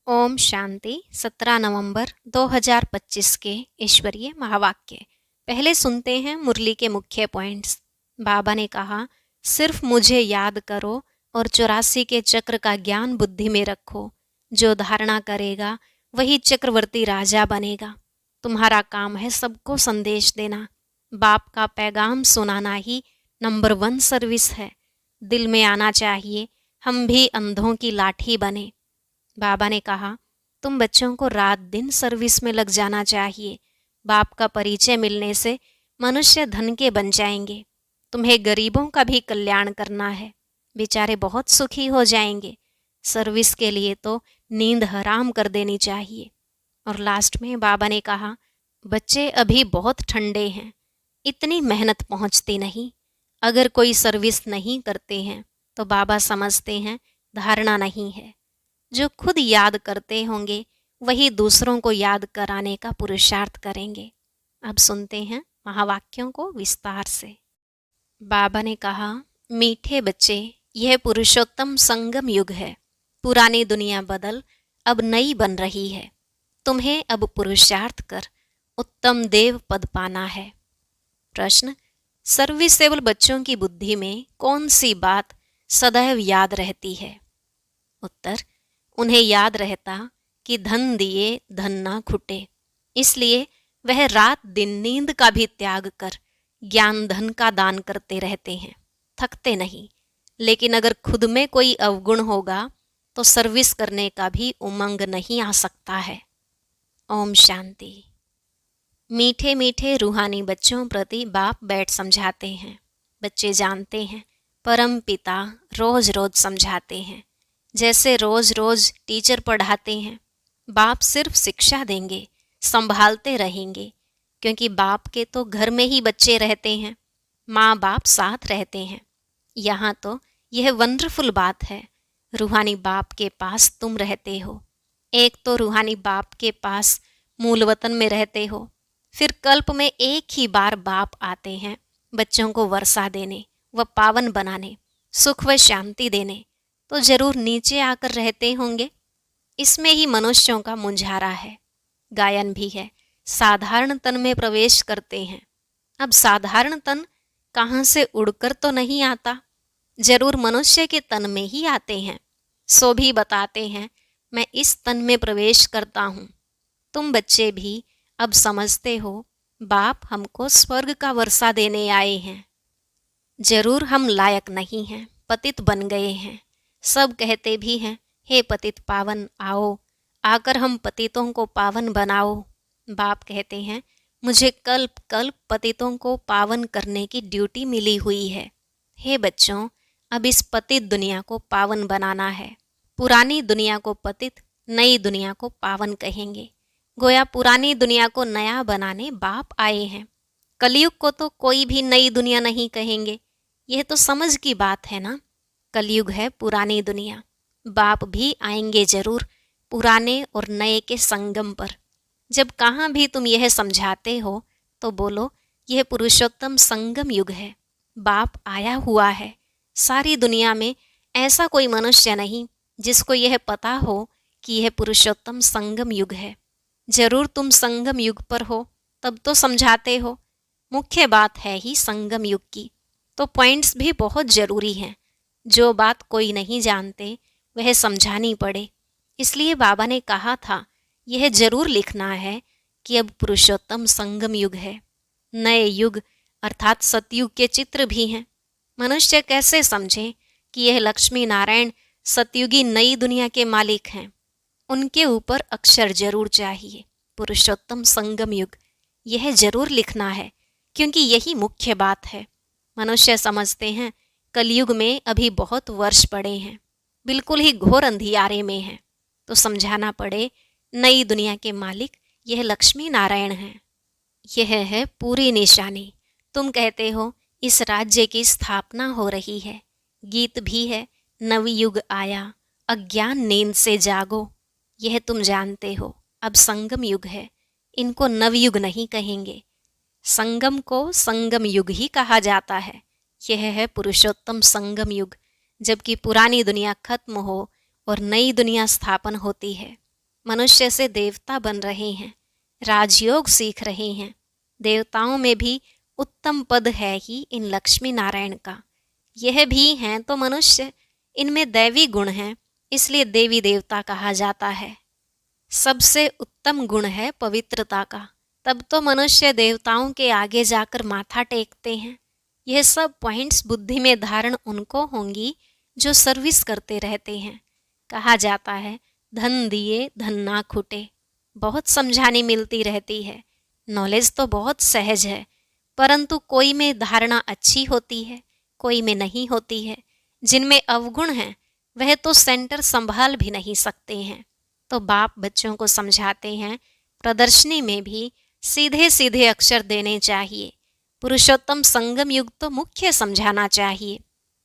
ओम शांति। 17 नवंबर 2025 के ईश्वरीय महावाक्य। पहले सुनते हैं मुरली के मुख्य पॉइंट्स। बाबा ने कहा, सिर्फ मुझे याद करो और 84 के चक्र का ज्ञान बुद्धि में रखो। जो धारणा करेगा वही चक्रवर्ती राजा बनेगा। तुम्हारा काम है सबको संदेश देना। बाप का पैगाम सुनाना ही नंबर 1 सर्विस है। दिल में आना चाहिए, हम भी अंधों की लाठी बने। बाबा ने कहा, तुम बच्चों को रात दिन सर्विस में लग जाना चाहिए। बाप का परिचय मिलने से मनुष्य धन के बन जाएंगे। तुम्हें गरीबों का भी कल्याण करना है, बेचारे बहुत सुखी हो जाएंगे। सर्विस के लिए तो नींद हराम कर देनी चाहिए। और लास्ट में बाबा ने कहा, बच्चे अभी बहुत ठंडे हैं, इतनी मेहनत पहुंचती नहीं। अगर कोई सर्विस नहीं करते हैं तो बाबा समझते हैं धारणा नहीं है। जो खुद याद करते होंगे वही दूसरों को याद कराने का पुरुषार्थ करेंगे। अब सुनते हैं महावाक्यों को विस्तार से। बाबा ने कहा, मीठे बच्चे, यह पुरुषोत्तम संगम युग है। पुरानी दुनिया बदल अब नई बन रही है। तुम्हें अब पुरुषार्थ कर उत्तम देव पद पाना है। प्रश्न, सर्विसेबल बच्चों की बुद्धि में कौन सी बात सदैव याद रहती है? उत्तर, उन्हें याद रहता कि धन दिए धन ना खुटे, इसलिए वह रात दिन नींद का भी त्याग कर ज्ञान धन का दान करते रहते हैं, थकते नहीं। लेकिन अगर खुद में कोई अवगुण होगा तो सर्विस करने का भी उमंग नहीं आ सकता है। ओम शांति। मीठे मीठे रूहानी बच्चों प्रति बाप बैठ समझाते हैं। बच्चे जानते हैं परम पिता रोज रोज समझाते हैं। जैसे रोज रोज टीचर पढ़ाते हैं, बाप सिर्फ शिक्षा देंगे, संभालते रहेंगे। क्योंकि बाप के तो घर में ही बच्चे रहते हैं, माँ बाप साथ रहते हैं। यहाँ तो यह वंडरफुल बात है, रूहानी बाप के पास तुम रहते हो। एक तो रूहानी बाप के पास मूल वतन में रहते हो, फिर कल्प में एक ही बार बाप आते हैं बच्चों को वर्षा देने व पावन बनाने, सुख व शांति देने। तो जरूर नीचे आकर रहते होंगे। इसमें ही मनुष्यों का मुंझारा है। गायन भी है, साधारण तन में प्रवेश करते हैं। अब साधारण तन कहाँ से उड़कर तो नहीं आता, जरूर मनुष्य के तन में ही आते हैं। सो भी बताते हैं, मैं इस तन में प्रवेश करता हूँ। तुम बच्चे भी अब समझते हो, बाप हमको स्वर्ग का वर्षा देने आए हैं। जरूर हम लायक नहीं हैं, पतित बन गए हैं। सब कहते भी हैं, हे पतित पावन आओ, आकर हम पतितों को पावन बनाओ। बाप कहते हैं, मुझे कल्प कल्प पतितों को पावन करने की ड्यूटी मिली हुई है। हे बच्चों, अब इस पतित दुनिया को पावन बनाना है। पुरानी दुनिया को पतित, नई दुनिया को पावन कहेंगे। गोया पुरानी दुनिया को नया बनाने बाप आए हैं। कलयुग को तो कोई भी नई दुनिया नहीं कहेंगे। यह तो समझ की बात है ना। कलयुग है पुरानी दुनिया। बाप भी आएंगे जरूर पुराने और नए के संगम पर। जब कहाँ भी तुम यह समझाते हो तो बोलो, यह पुरुषोत्तम संगम युग है। बाप आया हुआ है। सारी दुनिया में ऐसा कोई मनुष्य नहीं जिसको यह पता हो कि यह पुरुषोत्तम संगम युग है। जरूर तुम संगम युग पर हो, तब तो समझाते हो। मुख्य बात है ही संगम युग की, तो पॉइंट्स भी बहुत जरूरी हैं। जो बात कोई नहीं जानते वह समझानी पड़े। इसलिए बाबा ने कहा था, यह जरूर लिखना है कि अब पुरुषोत्तम संगम युग है। नए युग अर्थात सतयुग के चित्र भी हैं। मनुष्य कैसे समझें कि यह लक्ष्मी नारायण सतयुगी नई दुनिया के मालिक हैं? उनके ऊपर अक्षर जरूर चाहिए, पुरुषोत्तम संगम युग। यह जरूर लिखना है, क्योंकि यही मुख्य बात है। मनुष्य समझते हैं कलयुग में अभी बहुत वर्ष पड़े हैं, बिल्कुल ही घोर अंधियारे में हैं। तो समझाना पड़े, नई दुनिया के मालिक यह लक्ष्मी नारायण हैं। यह है पूरी निशानी। तुम कहते हो इस राज्य की स्थापना हो रही है। गीत भी है, नवयुग आया, अज्ञान नींद से जागो। यह तुम जानते हो। अब संगम युग है, इनको नवयुग नहीं कहेंगे। संगम को संगम युग ही कहा जाता है। यह है पुरुषोत्तम संगम युग, जबकि पुरानी दुनिया खत्म हो और नई दुनिया स्थापन होती है। मनुष्य से देवता बन रहे हैं, राजयोग सीख रहे हैं। देवताओं में भी उत्तम पद है ही इन लक्ष्मी नारायण का। यह भी हैं तो मनुष्य, इनमें दैवी गुण हैं, इसलिए देवी देवता कहा जाता है। सबसे उत्तम गुण है पवित्रता का, तब तो मनुष्य देवताओं के आगे जाकर माथा टेकते हैं। यह सब पॉइंट्स बुद्धि में धारण उनको होंगी जो सर्विस करते रहते हैं। कहा जाता है धन दिए धन ना खुटे। बहुत समझानी मिलती रहती है, नॉलेज तो बहुत सहज है, परंतु कोई में धारणा अच्छी होती है, कोई में नहीं होती है। जिनमें अवगुण हैं वह तो सेंटर संभाल भी नहीं सकते हैं। तो बाप बच्चों को समझाते हैं, प्रदर्शनी में भी सीधे सीधे अक्षर देने चाहिए। पुरुषोत्तम संगम युग तो मुख्य समझाना चाहिए।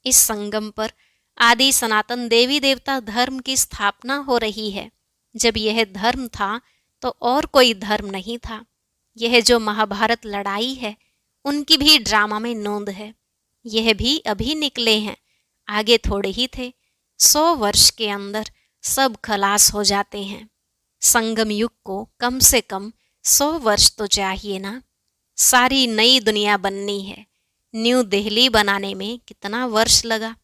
इस संगम पर आदि सनातन देवी देवता धर्म की स्थापना हो रही है। जब यह धर्म था तो और कोई धर्म नहीं था। यह जो महाभारत लड़ाई है उनकी भी ड्रामा में नोंद है। यह भी अभी निकले हैं, आगे थोड़े ही थे। 100 वर्ष के अंदर सब खलास हो जाते हैं। संगम युग को कम से कम 100 वर्ष तो चाहिए ना। सारी नई दुनिया बननी है। न्यू दिल्ली बनाने में कितना वर्ष लगा।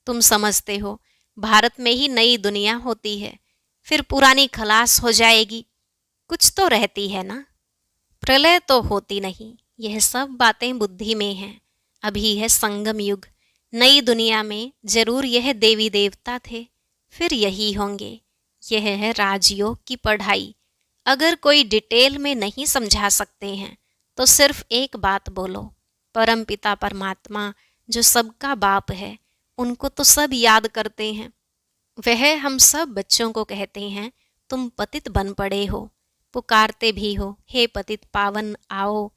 तुम समझते हो भारत में ही नई दुनिया होती है, फिर पुरानी खलास हो जाएगी। कुछ तो रहती है ना। प्रलय तो होती नहीं। यह सब बातें बुद्धि में हैं। अभी है संगम युग। नई दुनिया में जरूर यह देवी देवता थे, फिर यही होंगे। यह है राजयोग की पढ़ाई। अगर कोई डिटेल में नहीं समझा सकते हैं तो सिर्फ एक बात बोलो, परम पिता परमात्मा जो सबका बाप है उनको तो सब याद करते हैं। वह हम सब बच्चों को कहते हैं तुम पतित बन पड़े हो, पुकारते भी हो हे पतित पावन आओ।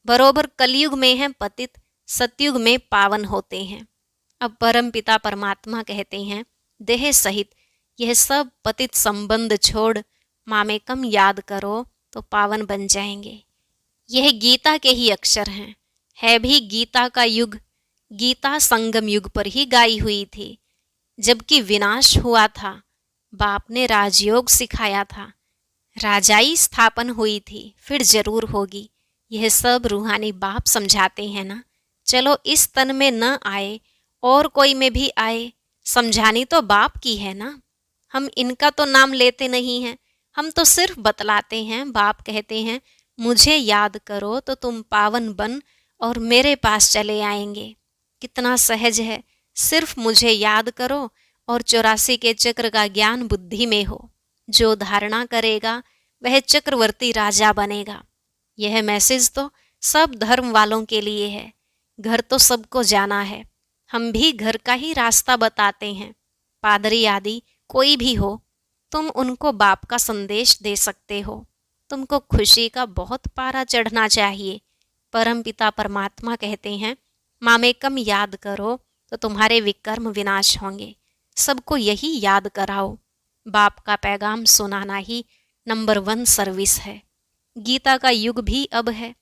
बरोबर कलयुग में है पतित, सतयुग में पावन होते हैं। अब परम पिता परमात्मा कहते हैं देह सहित यह सब पतित संबंध छोड़ मामेकम याद करो तो पावन बन जाएंगे। यह गीता के ही अक्षर हैं। है भी गीता का युग। गीता संगम युग पर ही गाई हुई थी, जबकि विनाश हुआ था। बाप ने राजयोग सिखाया था। राजाई स्थापन हुई थी, फिर जरूर होगी। यह सब रूहानी बाप समझाते हैं ना। चलो इस तन में न आए और कोई में भी आए, समझानी तो बाप की है ना। हम इनका तो नाम लेते नहीं हैं, हम तो सिर्फ बतलाते हैं। बाप कहते हैं मुझे याद करो तो तुम पावन बन और मेरे पास चले आएंगे। कितना सहज है, सिर्फ मुझे याद करो और 84 के चक्र का ज्ञान बुद्धि में हो। जो धारणा करेगा वह चक्रवर्ती राजा बनेगा। यह मैसेज तो सब धर्म वालों के लिए है। घर तो सबको जाना है। हम भी घर का ही रास्ता बताते हैं। पादरी आदि कोई भी हो, तुम उनको बाप का संदेश दे सकते हो। तुमको खुशी का बहुत पारा चढ़ना चाहिए। परम पिता परमात्मा कहते हैं मामेकम याद करो तो तुम्हारे विकर्म विनाश होंगे। सबको यही याद कराओ। बाप का पैगाम सुनाना ही नंबर 1 सर्विस है। गीता का युग भी अब है।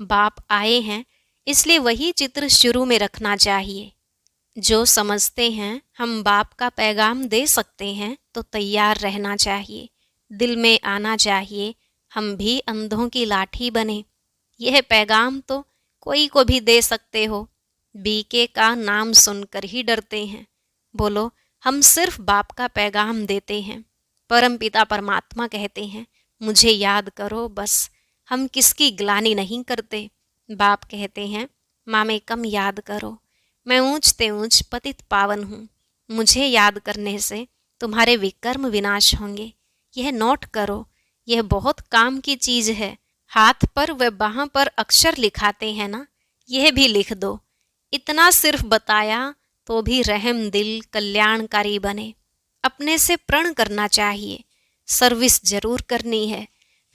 बाप आए हैं, इसलिए वही चित्र शुरू में रखना चाहिए। जो समझते हैं हम बाप का पैगाम दे सकते हैं तो तैयार रहना चाहिए। दिल में आना चाहिए हम भी अंधों की लाठी बने। यह पैगाम तो कोई को भी दे सकते हो। बीके का नाम सुनकर ही डरते हैं। बोलो हम सिर्फ बाप का पैगाम देते हैं। परम पिता परमात्मा कहते हैं मुझे याद करो बस। हम किसकी ग्लानि नहीं करते। बाप कहते हैं मामेकम याद करो। मैं ऊंचते ऊंच पतित पावन हूँ। मुझे याद करने से तुम्हारे विकर्म विनाश होंगे। यह नोट करो, यह बहुत काम की चीज है। हाथ पर व बाह पर अक्षर लिखाते हैं ना, यह भी लिख दो। इतना सिर्फ बताया तो भी रहम दिल कल्याणकारी बने। अपने से प्रण करना चाहिए। सर्विस जरूर करनी है,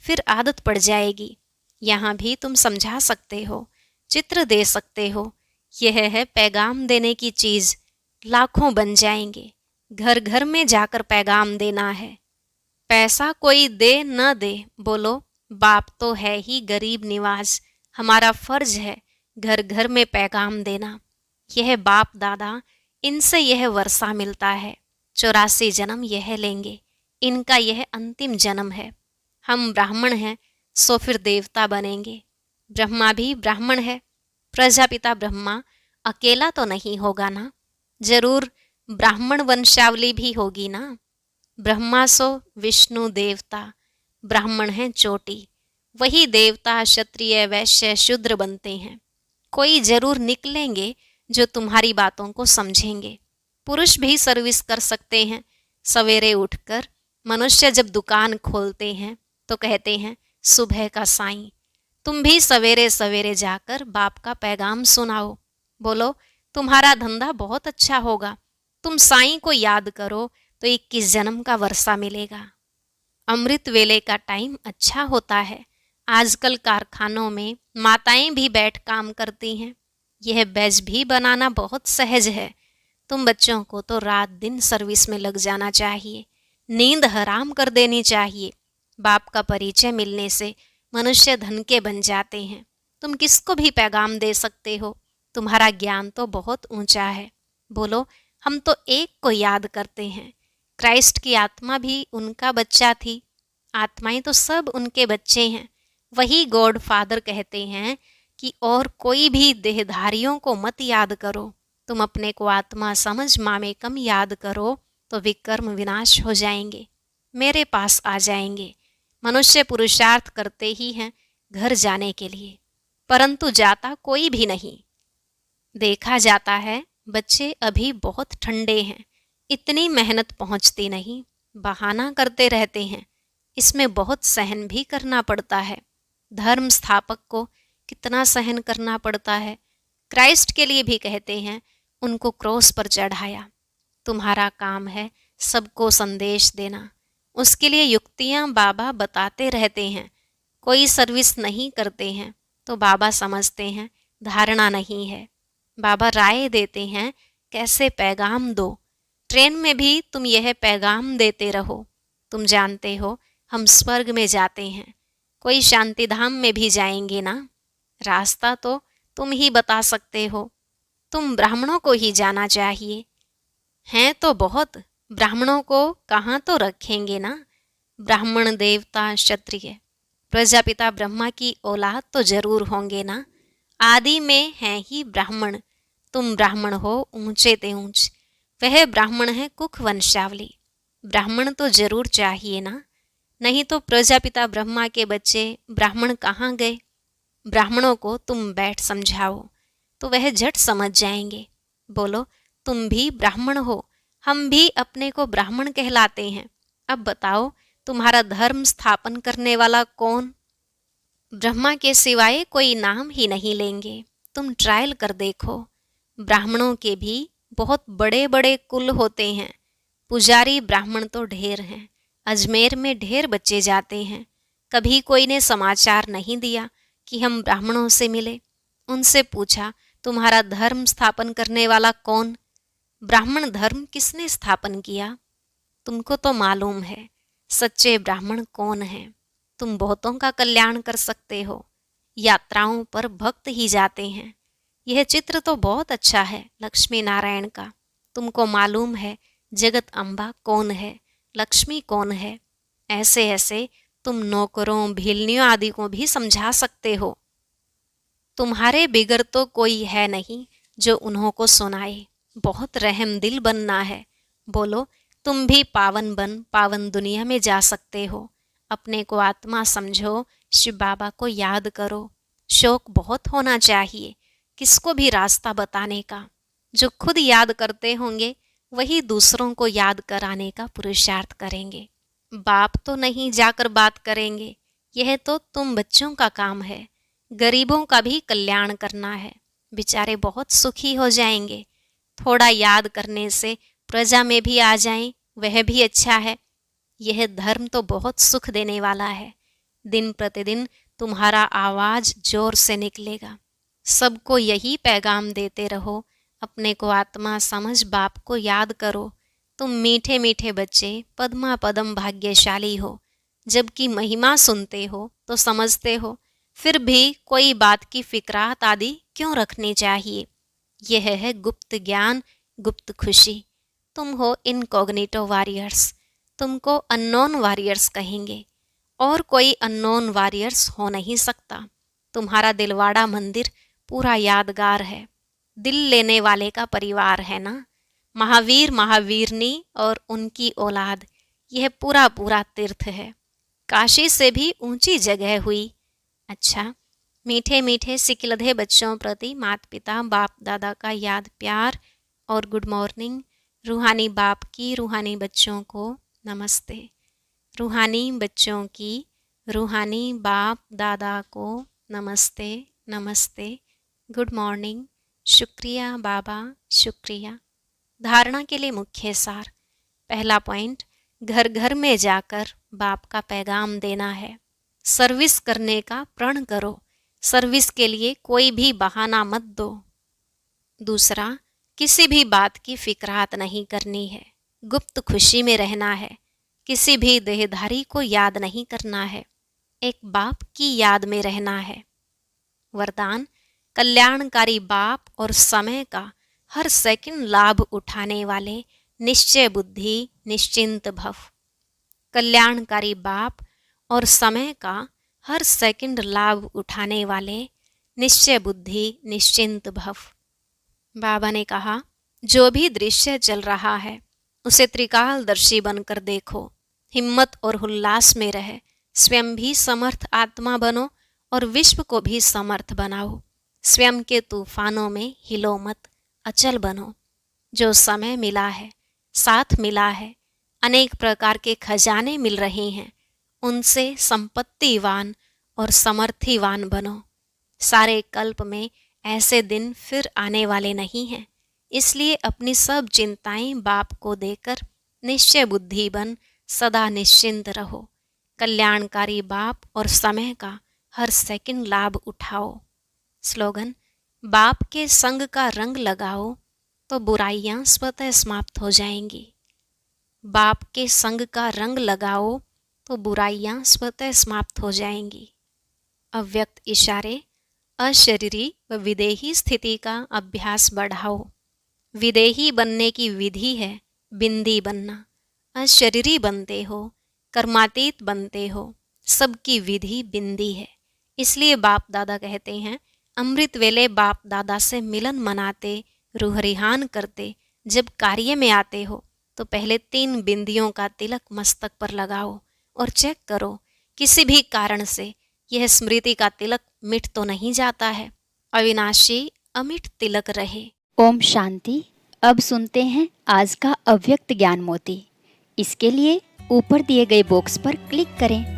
फिर आदत पड़ जाएगी। यहाँ भी तुम समझा सकते हो, चित्र दे सकते हो। यह है पैगाम देने की चीज। लाखों बन जाएंगे। घर घर में जाकर पैगाम देना है। पैसा कोई दे न दे, बोलो बाप तो है ही गरीब निवाज। हमारा फर्ज है घर घर में पैगाम देना। यह बाप दादा, इनसे यह वर्षा मिलता है। 84 जन्म यह लेंगे। इनका यह अंतिम जन्म है। हम ब्राह्मण हैं, सो फिर देवता बनेंगे। ब्रह्मा भी ब्राह्मण है। प्रजापिता ब्रह्मा अकेला तो नहीं होगा ना, जरूर ब्राह्मण वंशावली भी होगी ना। ब्रह्मा सो विष्णु देवता, ब्राह्मण हैं चोटी, वही देवता क्षत्रिय वैश्य शूद्र बनते हैं। कोई जरूर निकलेंगे जो तुम्हारी बातों को समझेंगे। पुरुष भी सर्विस कर सकते हैं। सवेरे उठकर मनुष्य जब दुकान खोलते हैं तो कहते हैं सुबह का साईं। तुम भी सवेरे सवेरे जाकर बाप का पैगाम सुनाओ, बोलो तुम्हारा धंधा बहुत अच्छा होगा। तुम साईं को याद करो तो 21 जन्म का वर्षा मिलेगा। अमृत वेले का टाइम अच्छा होता है। आजकल कारखानों में माताएं भी बैठ काम करती हैं। यह बैज भी बनाना बहुत सहज है। तुम बच्चों को तो रात दिन सर्विस में लग जाना चाहिए, नींद हराम कर देनी चाहिए। बाप का परिचय मिलने से मनुष्य धन के बन जाते हैं। तुम किसको भी पैगाम दे सकते हो। तुम्हारा ज्ञान तो बहुत ऊंचा है। बोलो हम तो एक को याद करते हैं। क्राइस्ट की आत्मा भी उनका बच्चा थी। आत्माएं तो सब उनके बच्चे हैं। वही गॉड फादर कहते हैं कि और कोई भी देहधारियों को मत याद करो। तुम अपने को आत्मा समझ मामेकम याद करो तो विकर्म विनाश हो जाएंगे, मेरे पास आ जाएंगे। मनुष्य पुरुषार्थ करते ही हैं घर जाने के लिए, परंतु जाता कोई भी नहीं। देखा जाता है बच्चे अभी बहुत ठंडे हैं, इतनी मेहनत पहुंचती नहीं, बहाना करते रहते हैं। इसमें बहुत सहन भी करना पड़ता है। धर्म स्थापक को कितना सहन करना पड़ता है। क्राइस्ट के लिए भी कहते हैं उनको क्रॉस पर चढ़ाया। तुम्हारा काम है सबको संदेश देना। उसके लिए युक्तियां बाबा बताते रहते हैं। कोई सर्विस नहीं करते हैं तो बाबा समझते हैं धारणा नहीं है। बाबा राय देते हैं कैसे पैगाम दो। ट्रेन में भी तुम यह पैगाम देते रहो। तुम जानते हो हम स्वर्ग में जाते हैं, कोई शांति धाम में भी जाएंगे ना। रास्ता तो तुम ही बता सकते हो। तुम ब्राह्मणों को ही जाना चाहिए। हैं तो बहुत, ब्राह्मणों को कहाँ तो रखेंगे ना। ब्राह्मण देवता क्षत्रिय प्रजापिता ब्रह्मा की औलाद तो जरूर होंगे ना। आदि में हैं ही ब्राह्मण। तुम ब्राह्मण हो ऊंचे ते ऊंच, वह ब्राह्मण है कुख वंशावली। ब्राह्मण तो जरूर चाहिए ना, नहीं तो प्रजापिता ब्रह्मा के बच्चे ब्राह्मण कहाँ गए। ब्राह्मणों को तुम बैठ समझाओ तो वह झट समझ जाएंगे। बोलो तुम भी ब्राह्मण हो, हम भी अपने को ब्राह्मण कहलाते हैं। अब बताओ तुम्हारा धर्म स्थापन करने वाला कौन। ब्रह्मा के सिवाय कोई नाम ही नहीं लेंगे। तुम ट्रायल कर देखो। ब्राह्मणों के भी बहुत बड़े बड़े कुल होते हैं। पुजारी ब्राह्मण तो ढेर हैं। अजमेर में ढेर बच्चे जाते हैं। कभी कोई ने समाचार नहीं दिया कि हम ब्राह्मणों से मिले। उनसे पूछा तुम्हारा धर्म स्थापन करने वाला कौन। ब्राह्मण धर्म किसने स्थापन किया। तुमको तो मालूम है सच्चे ब्राह्मण कौन हैं। तुम बहुतों का कल्याण कर सकते हो। यात्राओं पर भक्त ही जाते हैं। यह चित्र तो बहुत अच्छा है लक्ष्मी नारायण का। तुमको मालूम है जगत अम्बा कौन है, लक्ष्मी कौन है। ऐसे ऐसे तुम नौकरों भीलनियों आदि को भी समझा सकते हो। तुम्हारे बिगर तो कोई है नहीं जो उन्हों को सुनाए। बहुत रहम दिल बनना है। बोलो तुम भी पावन बन पावन दुनिया में जा सकते हो। अपने को आत्मा समझो, शिव बाबा को याद करो। शौक बहुत होना चाहिए किसको भी रास्ता बताने का। जो खुद याद करते होंगे वही दूसरों को याद कराने का पुरुषार्थ करेंगे। बाप तो नहीं जाकर बात करेंगे, यह तो तुम बच्चों का काम है। गरीबों का भी कल्याण करना है, बेचारे बहुत सुखी हो जाएंगे। थोड़ा याद करने से प्रजा में भी आ जाएं, वह भी अच्छा है। यह धर्म तो बहुत सुख देने वाला है। दिन प्रतिदिन तुम्हारा आवाज जोर से निकलेगा। सबको यही पैगाम देते रहो, अपने को आत्मा समझ बाप को याद करो। तुम मीठे मीठे बच्चे पद्मा पदम भाग्यशाली हो। जबकि महिमा सुनते हो तो समझते हो, फिर भी कोई बात की फिक्रात आदि क्यों रखनी चाहिए। यह है गुप्त ज्ञान, गुप्त खुशी। तुम हो इनकॉग्निटो वॉरियर्स। तुमको अननोन वॉरियर्स कहेंगे और कोई अननोन वॉरियर्स हो नहीं सकता। तुम्हारा दिलवाड़ा मंदिर पूरा यादगार है, दिल लेने वाले का परिवार है ना। महावीर महावीरनी और उनकी औलाद, यह पूरा पूरा तीर्थ है, काशी से भी ऊंची जगह हुई। अच्छा, मीठे मीठे सिकिलधे बच्चों प्रति माता पिता बाप दादा का याद प्यार और गुड मॉर्निंग। रूहानी बाप की रूहानी बच्चों को नमस्ते। रूहानी बच्चों की रूहानी बाप दादा को नमस्ते नमस्ते, गुड मॉर्निंग, शुक्रिया बाबा शुक्रिया। धारणा के लिए मुख्य सार। पहला पॉइंट, घर घर में जाकर बाप का पैगाम देना है। सर्विस करने का प्रण करो, सर्विस के लिए कोई भी बहाना मत दो। दूसरा, किसी भी बात की फिक्रात नहीं करनी है, गुप्त खुशी में रहना है, किसी भी देहधारी को याद नहीं करना है, एक बाप की याद में रहना है। वरदान, कल्याणकारी बाप और समय का हर सेकंड लाभ उठाने वाले निश्चय बुद्धि निश्चिंत भव। कल्याणकारी बाप और समय का हर सेकंड लाभ उठाने वाले निश्चय बुद्धि निश्चिंत भव। बाबा ने कहा, जो भी दृश्य चल रहा है उसे त्रिकालदर्शी बनकर देखो, हिम्मत और उल्लास में रहे, स्वयं भी समर्थ आत्मा बनो और विश्व को भी समर्थ बनाओ। स्वयं के तूफानों में हिलो मत, अचल बनो। जो समय मिला है, साथ मिला है, अनेक प्रकार के खजाने मिल रहे हैं, उनसे संपत्तिवान और समर्थिवान बनो। सारे कल्प में ऐसे दिन फिर आने वाले नहीं हैं, इसलिए अपनी सब चिंताएं बाप को देकर निश्चय बुद्धि बन सदा निश्चिंत रहो। कल्याणकारी बाप और समय का हर सेकंड लाभ उठाओ। स्लोगन, बाप के संग का रंग लगाओ तो बुराइयां स्वतः समाप्त हो जाएंगी। बाप के संग का रंग लगाओ तो बुराइयां स्वतः समाप्त हो जाएंगी। अव्यक्त इशारे, अशरीरी व विदेही स्थिति का अभ्यास बढ़ाओ। विदेही बनने की विधि है बिंदी बनना। अशरीरी बनते हो, कर्मातीत बनते हो, सबकी विधि बिंदी है। इसलिए बाप दादा कहते हैं, अमृत वेले बाप दादा से मिलन मनाते, रूह रिहान करते, जब कार्य में आते हो तो पहले 3 बिंदियों का तिलक मस्तक पर लगाओ और चेक करो किसी भी कारण से यह स्मृति का तिलक मिट तो नहीं जाता है। अविनाशी अमिट तिलक रहे। ओम शांति। अब सुनते हैं आज का अव्यक्त ज्ञान मोती। इसके लिए ऊपर दिए गए बॉक्स पर क्लिक करें।